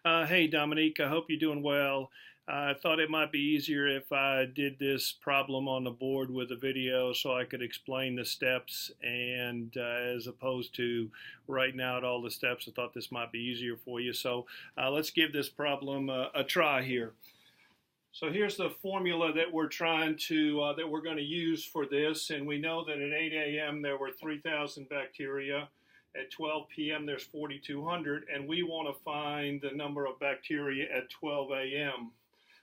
Hey, Dominique, I hope you're doing well. I thought it might be easier if I did this problem on the board with a video so I could explain the steps and as opposed to writing out all the steps. I thought this might be easier for you. So let's give this problem a try here. So here's the formula that we're that we're going to use for this. And we know that at 8 a.m. there were 3,000 bacteria. At 12 p.m. there's 4,200, and we want to find the number of bacteria at 12 a.m.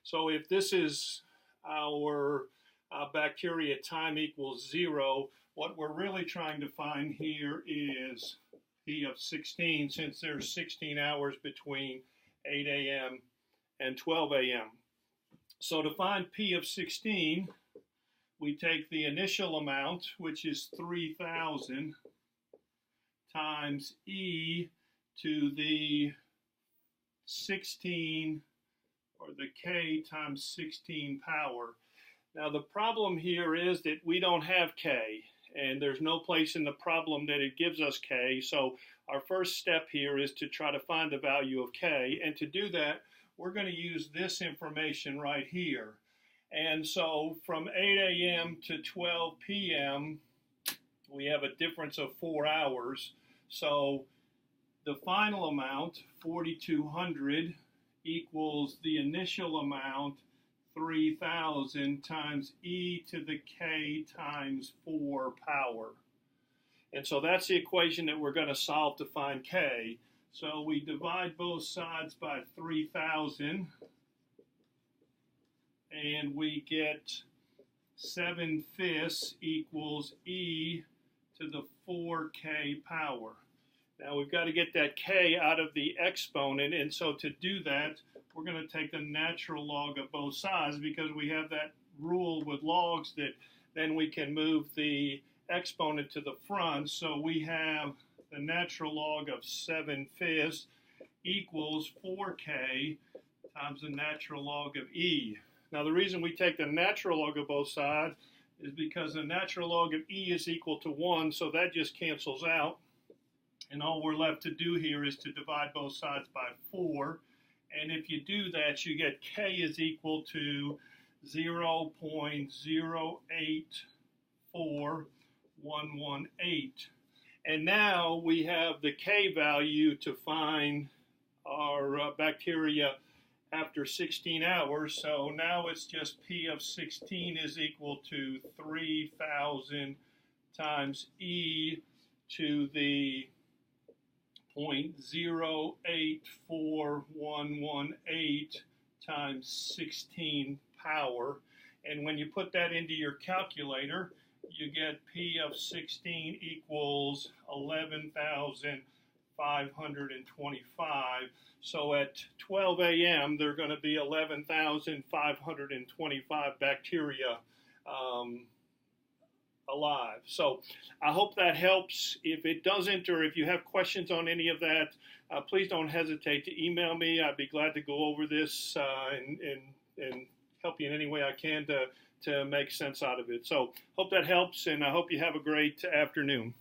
So if this is our bacteria time equals 0, what we're really trying to find here is P of 16, since there's 16 hours between 8 a.m. and 12 a.m. So to find P of 16, we take the initial amount, which is 3,000, times e to the 16, or the k times 16 power. Now the problem here is that we don't have k, and there's no place in the problem that it gives us k, so our first step here is to try to find the value of k, and to do that we're going to use this information right here. And so from 8 a.m. to 12 p.m. we have a difference of 4 hours. So the final amount, 4,200, equals the initial amount, 3,000, times e to the k times 4 power. And so that's the equation that we're going to solve to find k. So we divide both sides by 3,000, and we get 7/5 equals e to the 4k power. Now we've got to get that k out of the exponent, and so to do that, we're going to take the natural log of both sides, because we have that rule with logs that then we can move the exponent to the front. So we have the natural log of 7/5 equals 4k times the natural log of e. Now the reason we take the natural log of both sides is because the natural log of e is equal to 1, so that just cancels out. And all we're left to do here is to divide both sides by 4. And if you do that, you get k is equal to 0.084118. And now we have the k value to find our bacteria after 16 hours. So now it's just P of 16 is equal to 3,000 times e to the 0.084118 times 16 power. And when you put that into your calculator, you get P of 16 equals 11,525. So at 12 a.m., there are going to be 11,525 bacteria alive. So I hope that helps. If it doesn't, or if you have questions on any of that, please don't hesitate to email me. I'd be glad to go over this and help you in any way I can to make sense out of it. So hope that helps, and I hope you have a great afternoon.